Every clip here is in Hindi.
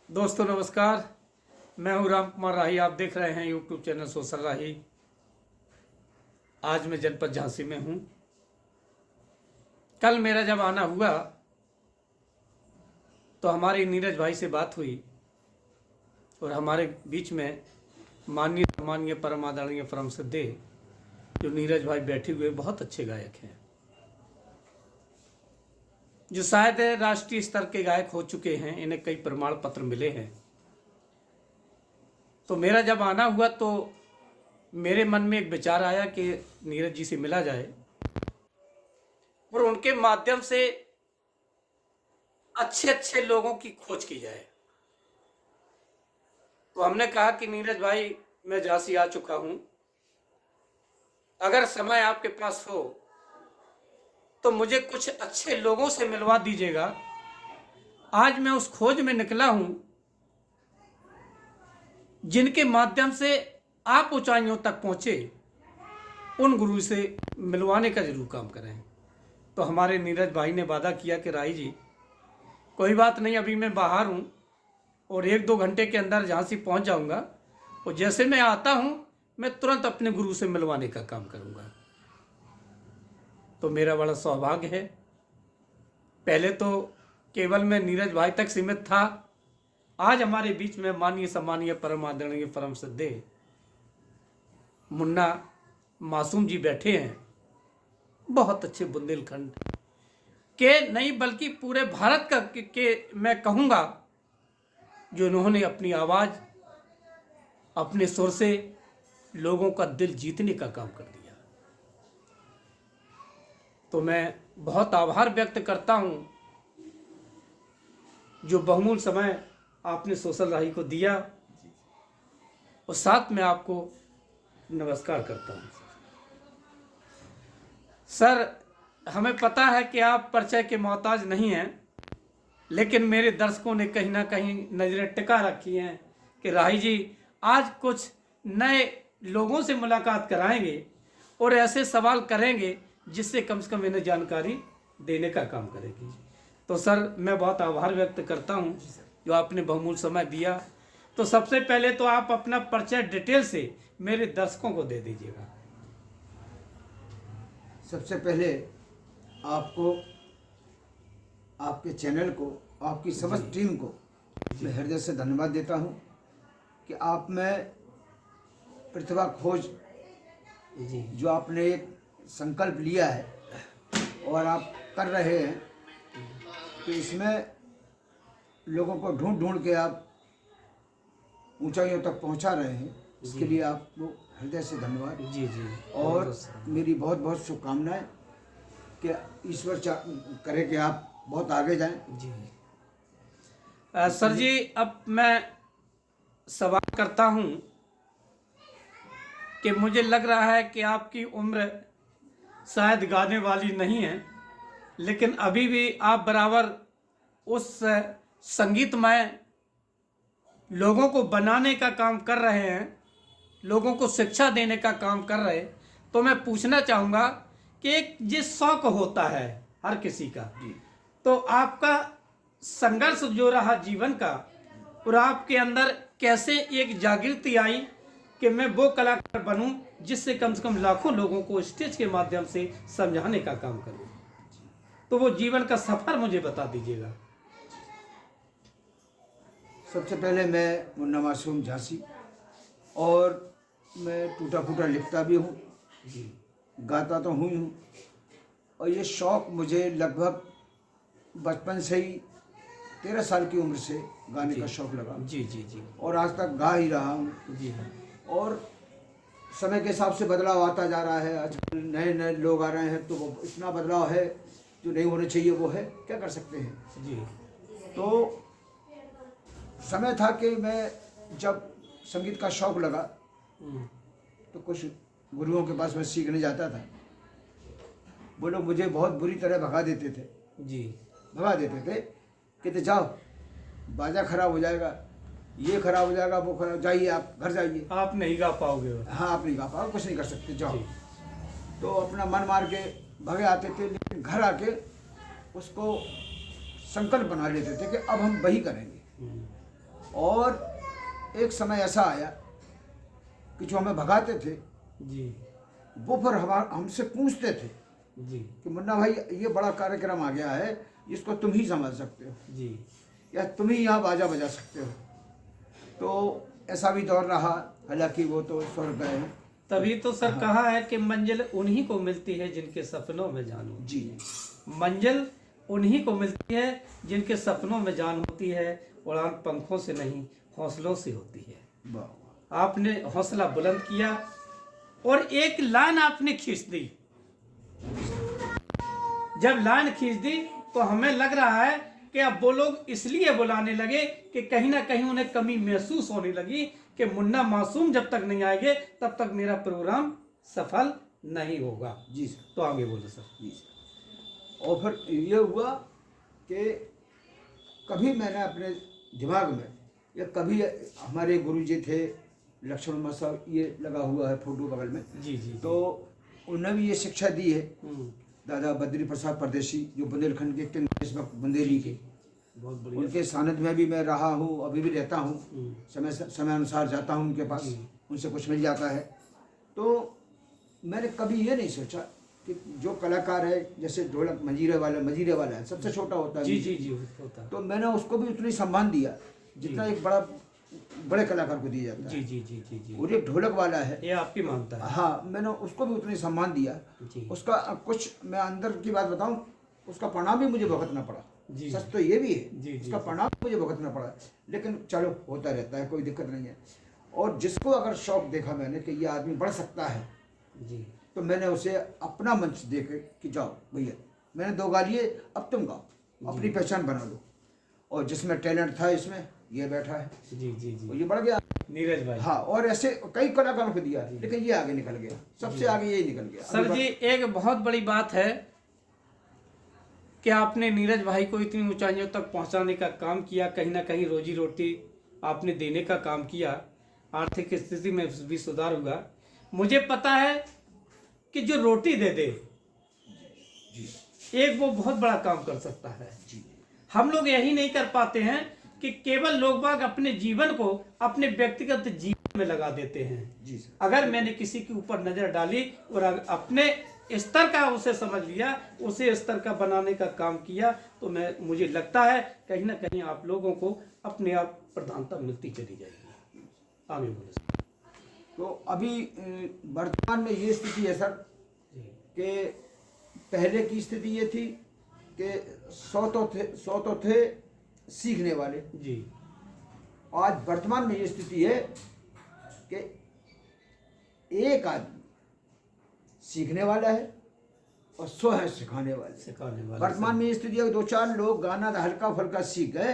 दोस्तों नमस्कार। मैं हूं राम कुमार राही। आप देख रहे हैं यूट्यूब चैनल सोशल राही। आज मैं जनपद झांसी में हूं। कल मेरा जब आना हुआ तो हमारे नीरज भाई से बात हुई और हमारे बीच में माननीय सम्माननीय परम आदरणीय परम श्रद्धेय जो नीरज भाई बैठे हुए बहुत अच्छे गायक हैं, जो शायद राष्ट्रीय स्तर के गायक हो चुके हैं। इन्हें कई प्रमाण पत्र मिले हैं। तो मेरा जब आना हुआ तो मेरे मन में एक विचार आया कि नीरज जी से मिला जाए और उनके माध्यम से अच्छे अच्छे लोगों की खोज की जाए। तो हमने कहा कि नीरज भाई, मैं झांसी आ चुका हूं, अगर समय आपके पास हो तो मुझे कुछ अच्छे लोगों से मिलवा दीजिएगा। आज मैं उस खोज में निकला हूं जिनके माध्यम से आप ऊंचाइयों तक पहुंचे, उन गुरु से मिलवाने का जरूर काम करें। तो हमारे नीरज भाई ने वादा किया कि राही जी, कोई बात नहीं, अभी मैं बाहर हूं और 1-2 घंटे के अंदर झांसी पहुंच जाऊंगा और जैसे मैं आता हूं मैं तुरंत अपने गुरु से मिलवाने का काम करूंगा। तो मेरा बड़ा सौभाग्य है। पहले तो केवल मैं नीरज भाई तक सीमित था। आज हमारे बीच में माननीय सम्माननीय परम आदरणीय परम श्रद्धेय मुन्ना मासूम जी बैठे हैं। बहुत अच्छे बुंदेलखंड के नहीं बल्कि पूरे भारत का के मैं कहूँगा, जो इन्होंने अपनी आवाज़ अपने सुर से लोगों का दिल जीतने का काम कर दिया। तो मैं बहुत आभार व्यक्त करता हूँ जो बहुमूल्य समय आपने सोशल राही को दिया, और साथ में आपको नमस्कार करता हूँ। सर, हमें पता है कि आप परिचय के मोहताज नहीं हैं, लेकिन मेरे दर्शकों ने कहीं ना कहीं नज़रें टिका रखी हैं कि राही जी आज कुछ नए लोगों से मुलाकात कराएंगे और ऐसे सवाल करेंगे जिससे कम से कम इन्हें जानकारी देने का काम करेगी। तो सर, मैं बहुत आभार व्यक्त करता हूँ जो आपने बहुमूल्य समय दिया। तो सबसे पहले तो आप अपना परिचय डिटेल से मेरे दर्शकों को दे दीजिएगा। सबसे पहले आपको, आपके चैनल को, आपकी समस्त टीम को मैं हृदय से धन्यवाद देता हूं कि आप में प्रतिभा खोज जी जो आपने एक संकल्प लिया है और आप कर रहे हैं, तो इसमें लोगों को ढूंढ ढूंढ के आप ऊंचाइयों तक पहुंचा रहे हैं। इसके लिए आपको हृदय से धन्यवाद। जी जी और मेरी बहुत बहुत शुभकामनाएं कि ईश्वर करे कि आप बहुत आगे जाएं। जी सर जी, अब मैं सवाल करता हूं कि मुझे लग रहा है कि आपकी उम्र शायद गाने वाली नहीं है, लेकिन अभी भी आप बराबर उस संगीतमय लोगों को बनाने का काम कर रहे हैं, लोगों को शिक्षा देने का काम कर रहे हैं। तो मैं पूछना चाहूँगा कि एक जिस शौक होता है हर किसी का, तो आपका संघर्ष जो रहा जीवन का, और आपके अंदर कैसे एक जागृति आई कि मैं वो कलाकार बनूं जिससे कम से कम लाखों लोगों को स्टेज के माध्यम से समझाने का काम करूं। तो वो जीवन का सफर मुझे बता दीजिएगा। सबसे पहले मैं मुन्ना मासूम झांसी, और मैं टूटा फूटा लिखता भी हूँ, गाता तो हूँ, और ये शौक़ मुझे लगभग बचपन से ही 13 साल की उम्र से गाने का शौक़ लगा। जी जी जी और आज तक गा ही रहा हूँ। जी हाँ। और समय के हिसाब से बदलाव आता जा रहा है। आजकल नए नए लोग आ रहे हैं, तो वो इतना बदलाव है जो नहीं होने चाहिए वो है, क्या कर सकते हैं। जी तो समय था कि मैं जब संगीत का शौक़ लगा तो कुछ गुरुओं के पास मैं सीखने जाता था। वो लोग मुझे बहुत बुरी तरह भगा देते थे। जी भगा देते थे, कहते जाओ, बाजा खराब हो जाएगा, ये खराब हो जाएगा, वो खराब, जाइए आप घर जाइए, आप नहीं गा पाओगे। हाँ आप नहीं गा पाओ, कुछ नहीं कर सकते, जाओ। जी। तो अपना मन मार के भगे आते थे, लेकिन घर आके उसको संकल्प बना लेते थे कि अब हम वही करेंगे। और एक समय ऐसा आया कि जो हमें भगाते थे जी वो फिर हमसे पूछते थे जी कि मुन्ना भाई ये बड़ा कार्यक्रम आ गया है, इसको तुम ही संभाल सकते हो जी या तुम ही यहाँ बाजा बजा सकते हो। तो ऐसा भी दौर रहा, हालांकि वो तो स्वर्ग गए हैं। तभी तो सर कहा है कि मंजिल उन्हीं को मिलती है जिनके सपनों में जान होती जी है। मंजिल उन्हीं को मिलती है जिनके सपनों में जान होती है। उड़ान पंखों से नहीं, हौसलों से होती है। वाह वाह। आपने हौसला बुलंद किया और एक लाइन आपने खींच दी। जब लाइन खींच दी तो हमें लग रहा है कि अब वो लोग इसलिए बुलाने लगे कि कहीं ना कहीं उन्हें कमी महसूस होने लगी कि मुन्ना मासूम जब तक नहीं आएंगे तब तक मेरा प्रोग्राम सफल नहीं होगा। जी सर। तो आगे बोलो सर। जी सर। और फिर ये हुआ कि कभी मैंने अपने दिमाग में, या कभी हमारे गुरुजी थे लक्ष्मण मसा, ये लगा हुआ है फोटो बगल में, जी जी तो उन्होंने भी ये शिक्षा दी है। हम्म, दादा बद्री प्रसाद परदेशी जो बुंदेलखंड के किंग इस वक्त बुंदेली के, बहुत बढ़िया। उनके सानिध्य में भी मैं रहा हूँ, अभी भी रहता हूँ। हम्म, समय अनुसार जाता हूँ उनके पास, उनसे कुछ मिल जाता है। तो मैंने कभी ये नहीं सोचा कि जो कलाकार है, जैसे ढोलक मजीरे वाला है, सबसे छोटा होता है, जी जी जी होता है। तो मैंने उसको भी उतना ही सम्मान दिया जितना एक बड़े कलाकार को दिया जाता जी है। जी जी जी जी और एक ढोलक वाला है, ये आपकी मानता है। हाँ, मैंने उसको भी उतना ही सम्मान दिया। जी उसका कुछ मैं अंदर की बात बताऊं, उसका परिणाम भी मुझे भुगतना पड़ा। जी सच तो ये भी है, जी, जी, उसका जी। परिणाम मुझे भुगतना पड़ा, लेकिन चलो होता रहता है, कोई दिक्कत नहीं है। और जिसको अगर शौक देखा मैंने कि ये आदमी बढ़ सकता है, जी तो मैंने उसे अपना मंच दे के कि जाओ भैया, मैंने 2 गा लिए, अब तुम गाओ, अपनी पहचान बना लो। और जिसमें टैलेंट था इसमें, ये बैठा है, जी जी जी और ये बढ़ गया। नीरज भाई। हाँ, और ऐसे कई कलाकारों को दिया, लेकिन ये आगे निकल गया, सबसे आगे यही निकल गया। सर जी एक बहुत बड़ी बात है कि आपने नीरज भाई को इतनी ऊंचाइयों तक पहुंचाने का काम किया। कहीं ना कहीं रोजी रोटी आपने देने का काम किया, आर्थिक स्थिति में भी सुधार हुआ। मुझे पता है कि जो रोटी दे दे जी एक वो बहुत बड़ा काम कर सकता है। जी हम लोग यही नहीं कर पाते हैं कि केवल लोग बाग अपने जीवन को अपने व्यक्तिगत जीवन में लगा देते हैं। जी सर। अगर मैंने किसी के ऊपर नजर डाली और अपने स्तर का उसे समझ लिया, उसे स्तर का बनाने का काम किया, तो मुझे लगता है कहीं ना कहीं आप लोगों को अपने आप प्रधानता मिलती चली जाएगी। आगे बोले सर। तो अभी वर्तमान में ये स्थिति है सर जी कि पहले की स्थिति ये थी कि 100 तो थे सीखने वाले। जी आज वर्तमान में ये स्थिति है कि एक आदमी सीखने वाला है और 100 है सिखाने वाले। सिखाने वाले वर्तमान में ये स्थिति है कि 2-4 लोग गाना हल्का फुल्का सीख गए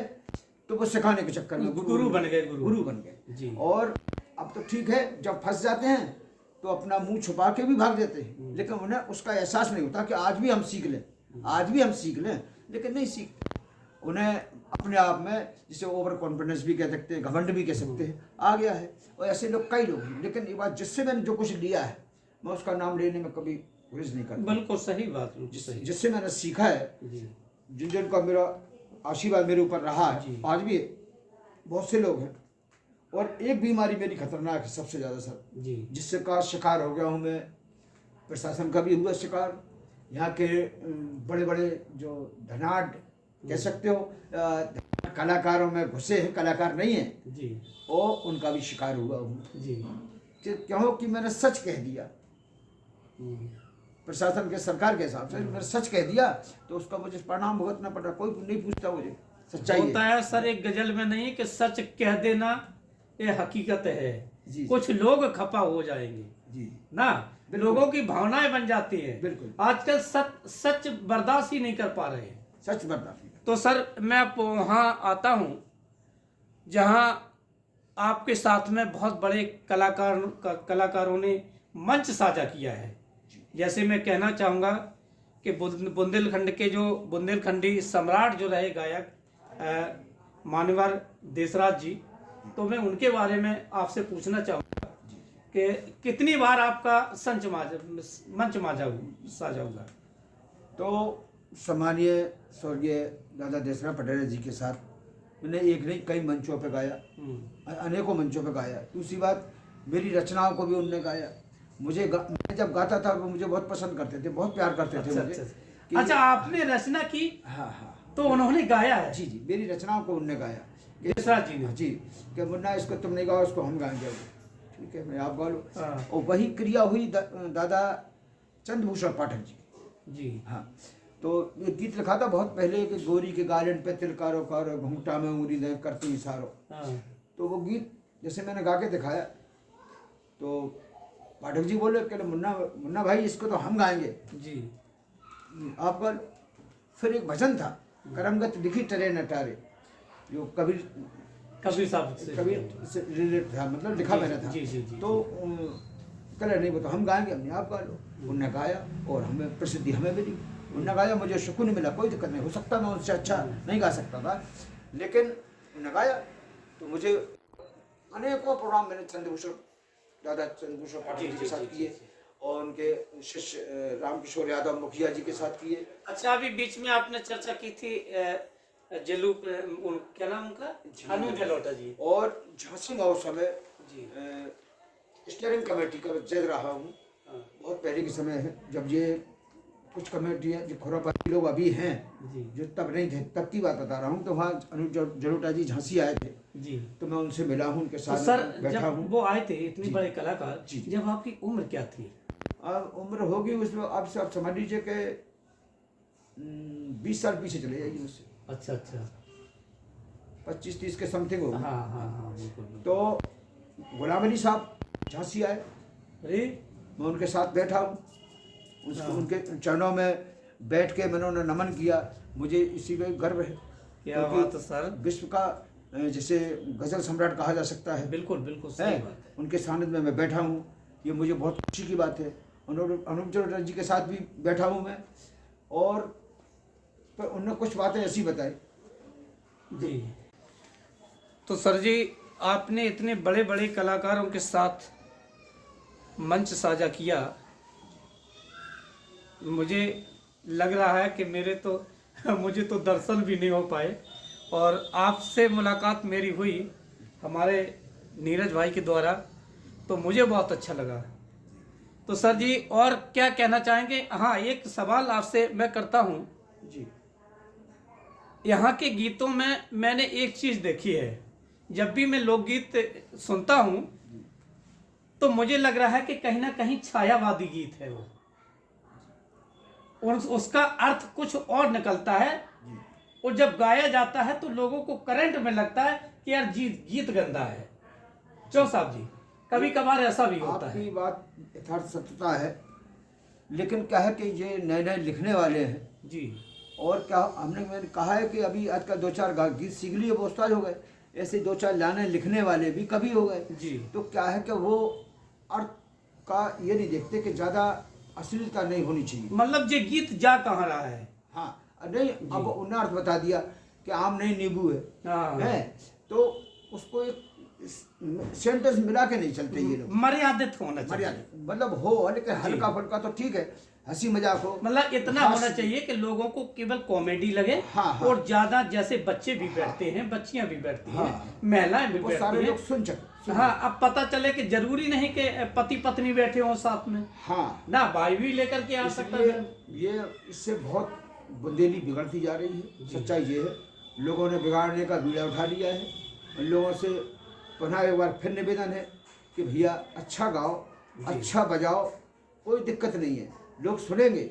तो वो सिखाने के चक्कर में गुरु बन गए। गुरु बन गए। जी और अब तो ठीक है, जब फंस जाते हैं तो अपना मुंह छुपा के भी भाग देते हैं, लेकिन उन्हें उसका एहसास नहीं होता कि आज भी हम सीख लें, आज भी हम सीख लें, लेकिन नहीं सीखते। उन्हें अपने आप में, जिसे ओवर कॉन्फिडेंस भी कह सकते हैं, घमंड भी कह सकते हैं, आ गया है। और ऐसे लोग कई लोग हैं। लेकिन ये बात, जिससे मैंने जो कुछ लिया है मैं उसका नाम लेने में कभी गुरेज नहीं करता। बिल्कुल सही बात, बिल्कुल सही। जिससे मैंने सीखा है, जी जिनका मेरा आशीर्वाद मेरे ऊपर रहा है, जी। आज भी बहुत से लोग हैं। और एक बीमारी मेरी खतरनाक है सबसे ज़्यादा सर, जी जिससे का शिकार हो गया हूँ मैं। प्रशासन का भी हुआ शिकार, यहाँ के बड़े बड़े जो धनाढ़ कह सकते हो, कलाकारों में घुसे हैं, कलाकार नहीं हैं, जी और उनका भी शिकार हुआ हूँ। जी क्योंकि मैंने सच कह दिया, हम्म, प्रशासन के, सरकार के हिसाब से मैंने सच कह दिया तो उसका मुझे परिणाम भुगतना पड़ रहा। कोई नहीं पूछता मुझे, सच्चाई होता है। है सर एक गजल में नहीं कि सच कह देना ये हकीकत है, जी। कुछ लोग खफा हो जाएंगे जी ना, बिल्कुल। लोगों की भावनाएं बन जाती हैं। बिल्कुल। आजकल सच बर्दाश्त ही नहीं कर पा रहे हैं। सच बर्दाश्त नहीं। तो सर मैं वहाँ आता हूँ जहाँ आपके साथ में बहुत बड़े कलाकारों ने मंच साझा किया है। जैसे मैं कहना चाहूँगा कि बुंदेलखंड के जो बुंदेलखंडी सम्राट जो रहे गायक मान्यवर देसराज जी, तो मैं उनके बारे में आपसे पूछना चाहूँगा कि कितनी बार आपका मंच साझा हुआ। तो सम्मानीय स्वर्गीय दादा देसरा पटेल जी के साथ मैंने एक नहीं कई मंचों पे गाया, अनेकों मंचों पे गाया। दूसरी बात, मेरी रचनाओं को भी उनने गाया। मैं जब गाता था वो मुझे बहुत पसंद करते थे, बहुत प्यार करते थे अच्छा मुझे। अच्छा कि अच्छा, आपने रचना की हाँ हाँ तो उन्होंने गाया है? जी जी, मेरी रचनाओं को उनने गाया यशराज जी ने? जी, कि मुन्ना इसको तुम नहीं गाओ, उसको हम गाएंगे। ठीक है, मैं आप गा लो। हाँ। और वही क्रिया हुई दादा चंद्रभूषण पाठक जी। जी हाँ, तो ये गीत लिखा था बहुत पहले कि गोरी के गालन पे तिल कारो कारो, घूंघटा में उंगली दे करती इशारो। हाँ। तो वो गीत जैसे मैंने गा के दिखाया तो पाठक जी बोले कि मुन्ना भाई इसको तो हम गाएंगे, जी आप गा लो। फिर एक भजन था, करमगत लिखी टरे न टारे, जो कबीर साहब से? कबीर से रिलेटेड था, मतलब लिखा मैंने था। जी जी जी। तो कलर नहीं, वो तो हम गाएंगे, हमने आप गा लो। उनने गाया और हमें प्रसिद्धि हमें मिली। उनने गाया, मुझे सुकून मिला, कोई दिक्कत नहीं। हो सकता मैं उनसे अच्छा नहीं गा सकता था, लेकिन उन्होंने गाया तो मुझे अनेकों प्रोग्राम मैंने दादा चंद्रभूषण पाठक जी के साथ किए और उनके शिष्य रामकिशोर यादव मुखिया जी के साथ किए। अच्छा, अभी बीच में आपने चर्चा की थी जलू क्या नाम उनका, अनु जलोटा जी, और झांसी महोत्सव में जी स्टीयरिंग कमेटी का जज रहा हूँ। बहुत पहले के समय है, जब ये कुछ कमेटियाँ जो खुरापाती लोग अभी हैं, जी जो तब नहीं थे, तब की बात बता रहा हूँ। तो वहाँ अनुज जलोटा जी झांसी आए थे, जी। तो मैं उनसे मिला हूँ, उनके तो साथ सर बैठा जब हूँ। वो आए थे इतने जी। बड़े कलाकार, जी। जब आपकी उम्र क्या थी? अब उम्र होगी उसमें, अब से आप समझ लीजिए कि 20 साल पीछे चले जाइए उससे। अच्छा अच्छा। 25-30 के समथिंग होगी। हाँ हाँ हाँ बिल्कुल बिल्कुल। तो गुलाम अली साहब झांसी आए, अरे मैं उनके साथ बैठा हूँ, उसको उनके चरणों में बैठ के मैंने उन्हें नमन किया। मुझे इसी में गर्व है, क्या क्योंकि बात है सर। विश्व का जिसे गजल सम्राट कहा जा सकता है, बिल्कुल बिल्कुल सही है, बात है। उनके सानिध्य में मैं बैठा हूँ, ये मुझे बहुत खुशी की बात है। अनुप जलोटा जी के साथ भी बैठा हूँ मैं, और पर उन्होंने कुछ बातें ऐसी बताई। जी, तो सर जी आपने इतने बड़े बड़े कलाकारों के साथ मंच साझा किया, मुझे लग रहा है कि मुझे तो दर्शन भी नहीं हो पाए, और आपसे मुलाकात मेरी हुई हमारे नीरज भाई के द्वारा, तो मुझे बहुत अच्छा लगा। तो सर जी और क्या कहना चाहेंगे? हाँ, एक सवाल आपसे मैं करता हूँ। जी यहाँ के गीतों में मैंने एक चीज़ देखी है, जब भी मैं लोकगीत सुनता हूँ तो मुझे लग रहा है कि कहीं ना कहीं छायावादी गीत है वो, और उसका अर्थ कुछ और निकलता है, और जब गाया जाता है तो लोगों को करंट में लगता है कि यार गीत गंदा है। क्यों साहब जी, कभी कभार ऐसा भी होता है। आपकी बात यथार्थ सत्यता है, लेकिन क्या है कि ये नए नए लिखने वाले हैं जी। और क्या मैंने कहा है कि अभी आजकल 2-4 गीत सीख लिए, वो उस्ताद हो गए, ऐसे 2-4 लाने लिखने वाले भी कभी हो गए जी। तो क्या है कि वो अर्थ का ये नहीं देखते कि ज़्यादा अश्लीलता नहीं होनी चाहिए। मतलब ये गीत जा कहाँ रहा है। हाँ नहीं, अब उन्हें अर्थ बता दिया कि आम नहीं नींबू हाँ। है, तो उसको एक सेंटेंस मिला के नहीं चलते ये लोग। मर्यादित होना चाहिए, मर्यादा मतलब हो, लेकिन हल्का फुल्का तो ठीक है, हंसी मजाक हो, मतलब इतना होना चाहिए कि लोगों को केवल कॉमेडी लगे। हाँ, हाँ। और ज्यादा जैसे बच्चे भी बैठते हैं, बच्चियां भी बैठती हैं, हाँ। महिलाएं भी वो बैठती सारे हैं। लोग सुन सके। हाँ, अब पता चले कि जरूरी नहीं कि पति पत्नी बैठे हों साथ में, हाँ, ना भाई भी लेकर के आ सकता है। ये इससे बहुत बुंदेली बिगड़ती जा रही है। सच्चाई ये है, लोगों ने बिगाड़ने का बीड़ा उठा लिया है। उन लोगों से पुनः एक बार फिर निवेदन है कि भैया अच्छा गाओ, अच्छा बजाओ, कोई दिक्कत नहीं है, लोग सुनेंगे।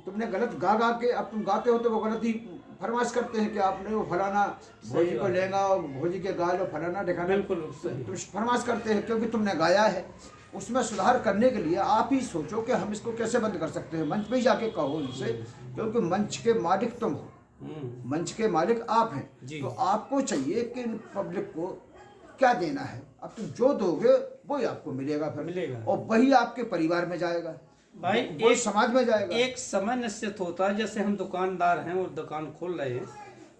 तुमने गलत गा गा के, अब तुम गाते हो तो वो गलत ही फरमाइश करते हैं कि आपने वो फलाना भोजी को लेगा और भोजी के गा लो, फलाना दिखाना। बिल्कुल सही। तुम फरमाइश करते हैं क्योंकि तुमने गाया है। उसमें सुधार करने के लिए आप ही सोचो कि हम इसको कैसे बंद कर सकते हैं। मंच पे ही जाके कहो उनसे, क्योंकि मंच के मालिक तुम हो, मंच के मालिक आप हैं, तो आपको चाहिए कि पब्लिक को क्या देना है। अब तुम जो दोगे वही आपको मिलेगा, फिर मिलेगा, और वही आपके परिवार में जाएगा भाई, वो समाज में जाएगा। एक समय निश्चित होता है, जैसे हम दुकानदार हैं और दुकान खोल रहे हैं,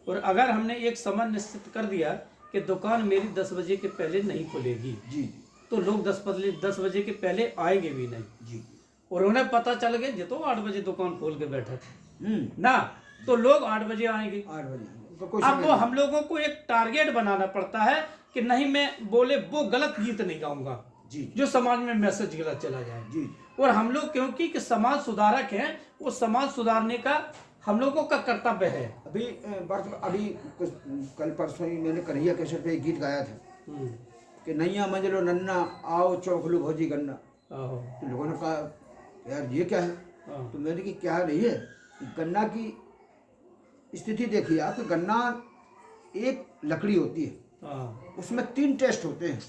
और अगर हमने एक समय निश्चित कर दिया कि दुकान मेरी 10 बजे के पहले नहीं खुलेगी, जी, तो लोग 10 बजे के पहले आएंगे भी नहीं। जी, और उन्हें पता चल गया, जो तो 8 बजे दुकान खोल के बैठा था ना, तो लोग 8 बजे आएंगे। 8 बजे उसमें कोई अब समय वो नहीं। हम लोगों को एक टारगेट बनाना पड़ता है कि नहीं, मैं बोले वो गलत गीत नहीं गाऊंगा जी जो समाज में मैसेज गलत चला जाए। जी और हम लोग क्योंकि कि समाज सुधारक हैं, वो समाज सुधारने का हम लोगों का कर्तव्य है। अभी कुछ कल परसों ही मैंने कन्हैया कैसेट पे एक गीत गाया था हम्म, कि नैया मंजलो नन्ना आओ चौखलू भौजी गन्ना। आहो, तो लोगों ने कहा यार ये क्या है, हाँ, तो मैंने कि क्या नहीं है, गन्ना की स्थिति देखिए आप, तो गन्ना एक लकड़ी होती है, हाँ, उसमें 3 टेस्ट होते हैं,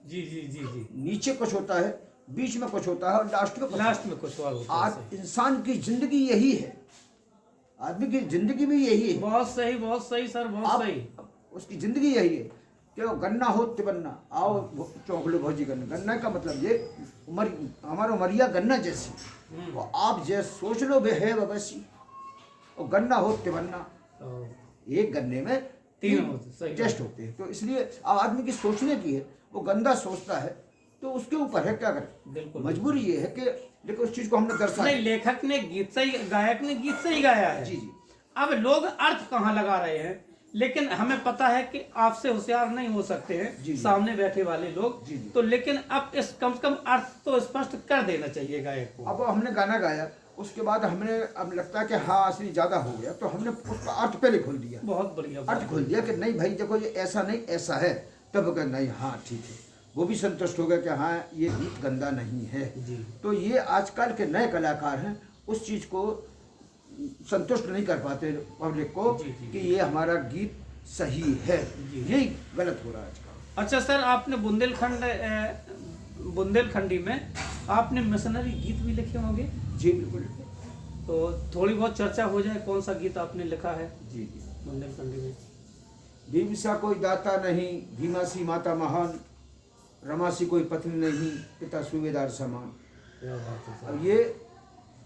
जी जी जी जी, नीचे कुछ होता है, बीच में कुछ होता है और लास्ट में कुछ लास्ट में कुछ और होता है। आज इंसान की जिंदगी यही है, आदमी की जिंदगी भी यही है। बहुत सही सर, बहुत आप सही। उसकी जिंदगी यही है कि वो गन्ना हो तिबन्ना आओ चौकलो भौजी गन्ना। गन्ना का मतलब ये हमारा उमरिया गन्ना जैसी, वो आप जैसे सोच लो वे है वैसी, और गन्ना हो तिबन्ना, एक गन्ने में 3 होते, सही टेस्ट होते हैं। तो इसलिए अब आदमी की सोचने की है, वो गंदा सोचता है तो उसके ऊपर है, क्या करें, बिल्कुल। मजबूरी ये है कि देखो उस चीज को हमने दर्शाया। नहीं, लेखक ने गीत से ही, गायक ने गीत से ही गाया है। जी जी अब लोग अर्थ कहाँ लगा रहे हैं, लेकिन हमें पता है कि आपसे होशियार नहीं हो सकते जी, हैं जी। सामने बैठे वाले लोग। जी, जी। तो लेकिन अब इस कम से कम अर्थ तो स्पष्ट कर देना चाहिए गायक को। अब हमने गाना गाया, उसके बाद हमने अब लगता है कि हाँ असली ज्यादा हो गया, तो हमने उसका अर्थ पहले खोल दिया, बहुत बढ़िया, अर्थ खोल दिया कि नहीं भाई देखो ये ऐसा नहीं ऐसा है, तब कहा नहीं हाँ ठीक है, वो भी संतुष्ट हो गया कि हाँ ये गीत गंदा नहीं है। जी। तो ये आजकल के नए कलाकार हैं उस चीज को संतुष्ट नहीं कर पाते पब्लिक को जी, जी, कि ये हमारा गीत सही है, जी। यही गलत हो रहा है आजकल। अच्छा सर, आपने बुंदेलखंडी में आपने मिशनरी गीत भी लिखे होंगे, जी बिल्कुल। तो थोड़ी बहुत चर्चा हो जाए, कौन सा गीत आपने लिखा है जी जी। बुंदेलखंडी में? भीम सा कोई दाता नहीं, भीमा सी माता महान, रमा सी कोई पत्नी नहीं, पिता सूबेदार समान। क्या बात है सर। अब ये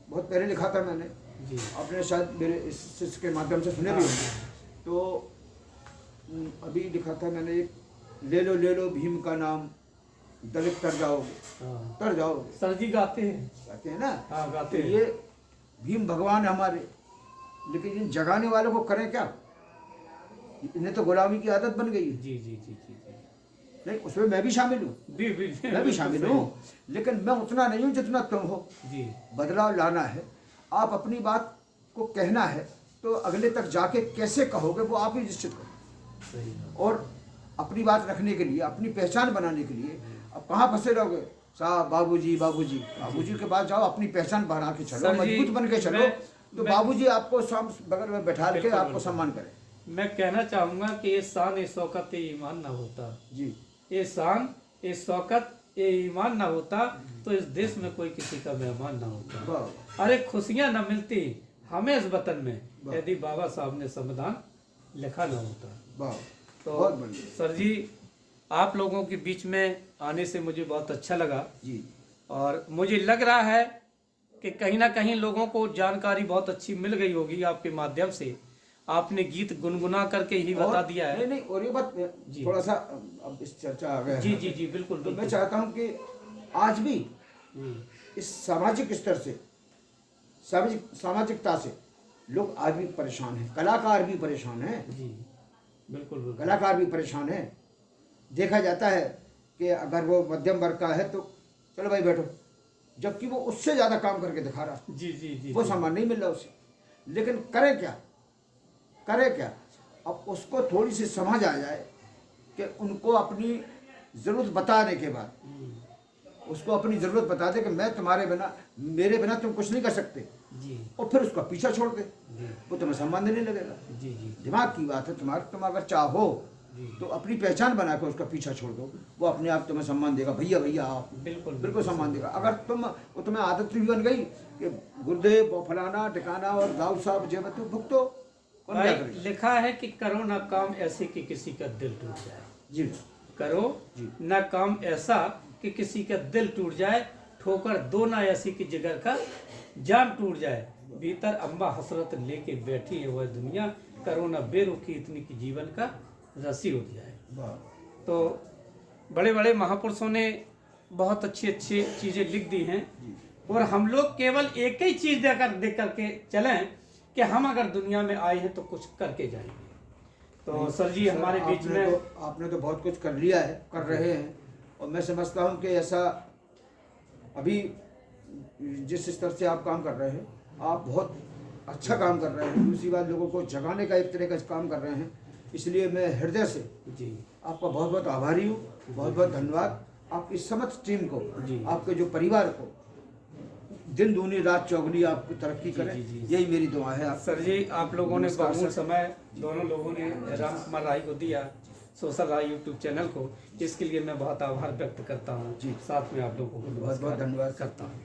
बहुत पहले लिखा था मैंने, जी, आपने शायद मेरे इस शिष्य के माध्यम से सुने भी होंगे। तो अभी लिखा था मैंने एक, ले लो भीम का नाम, दलित तर जाओगे, हाँ। तर जाओगे, सर जी गाते हैं। कहते हैं ना। हाँ, तो गाते हैं। ये भीम भगवान है हमारे, लेकिन इन जगाने वालों को करें क्या, इन्हें तो गुलामी की आदत बन गई है। जी जी जी जी जी, नहीं उसमें मैं भी शामिल हूँ, मैं भी शामिल हूँ, लेकिन मैं उतना नहीं हूँ जितना तुम हो। जी, बदलाव लाना है, आप अपनी बात को कहना है, तो अगले तक जाके कैसे कहोगे वो आप ही निश्चित करो। सही बात। और अपनी बात रखने के लिए, अपनी पहचान बनाने के लिए अब कहाँ फंसे रहोगे, साहब बाबूजी बाबूजी बाबूजी के पास जाओ, अपनी पहचान बना के चलो, सर जी, मजबूत बन के चलो, तो बाबूजी आपको बगल में बैठा के बिल्कुल, आपको बिल्कुल। सम्मान करें। मैं कहना चाहूंगा कि ये शान ये शौकत ये ईमान ना होता, जी ये शान ये शौकत ये ईमान ना होता, तो इस देश में कोई किसी का मेहमान ना होता। वाह अरे खुशियां न मिलती हमें इस वतन में, वाह। यदि बाबा साहब ने संविधान लिखा ना होता। वाह, तो बहुत बढ़िया। सर जी, आप लोगों के बीच में आने से मुझे बहुत अच्छा लगा, जी और मुझे लग रहा है कि कहीं ना कहीं लोगों को जानकारी बहुत अच्छी मिल गई होगी आपके माध्यम से। आपने गीत गुनगुना करके ही बता और दिया है। नहीं नहीं, और ये बात जी। थोड़ा सा अब इस चर्चा आ गया जी है, जी जी, बिल्कुल तो मैं बिल्कुल। चाहता हूँ कि आज भी हम्म, इस सामाजिक स्तर से, सामाजिकता से लोग आज भी परेशान हैं, कलाकार भी परेशान हैं, जी बिल्कुल बिल्कुल। कलाकार भी परेशान हैं। देखा जाता है कि अगर वो मध्यम वर्ग का है तो चलो भाई बैठो, जबकि वो उससे ज़्यादा काम करके दिखा रहा, जी जी जी वो जी। सम्मान नहीं मिल रहा उसे, लेकिन करे क्या, करे क्या। अब उसको थोड़ी सी समझ आ जाए कि उनको अपनी ज़रूरत बताने के बाद, उसको अपनी ज़रूरत बता दे कि मैं तुम्हारे बिना, मेरे बिना तुम कुछ नहीं कर सकते, जी और फिर उसका पीछा छोड़ दे, जी वो तुम्हें सम्मान देने लगेगा। जी जी दिमाग की बात है, तुम अगर चाहो जी। तो अपनी पहचान बना कर उसका पीछा छोड़ दो, वो अपने आप तुम्हें सम्मान देगा, भैया भैया आओ, बिल्कुल बिल्कुल सम्मान देगा। अगर वो तुम्हें आदत भी बन गई कि गुरुदेव फलाना ठिकाना और दाऊद साहब जय तू भुगतो, कौन क्या भाई, करेगा। लिखा है कि करो ना काम ऐसे कि किसी का दिल टूट जाए। जी करो जी। ना काम ऐसा कि किसी का दिल टूट जाए, ठोकर दो ना ऐसी कि जिगर का जान टूट जाए। भीतर अम्बा हसरत लेके बैठी है वह दुनिया, करो ना बेरुखी इतनी कि जीवन का रसी उठ जाए। वाह, तो बड़े बड़े महापुरुषों ने बहुत अच्छी अच्छी चीज़ें लिख दी हैं, जी और हम लोग केवल एक ही चीज़ देख करके चलें कि हम अगर दुनिया में आए हैं तो कुछ करके जाएंगे। तो सर जी हमारे बीच में आपने तो बहुत कुछ कर लिया है, कर रहे हैं, और मैं समझता हूँ कि ऐसा अभी जिस स्तर से आप काम कर रहे हैं, आप बहुत अच्छा काम कर रहे हैं। दूसरी बात, लोगों को जगाने का एक तरह का काम कर रहे हैं, इसलिए मैं हृदय से जी आपका बहुत बहुत आभारी हूँ। बहुत बहुत धन्यवाद। आपकी समस्त टीम को, जी। आपके जो परिवार को दिन दूनी रात चौगुनी आपको तरक्की करें, जी, जी। यही मेरी दुआ है। आप सर जी आप लोगों ने नमस्कार बहुमूल्य सर। समय दोनों लोगों ने राम कुमार राय को दिया, सोशल राय यूट्यूब चैनल को, इसके लिए मैं बहुत आभार व्यक्त करता हूँ। जी। साथ में आप लोगों को बहुत बहुत धन्यवाद करता हूँ।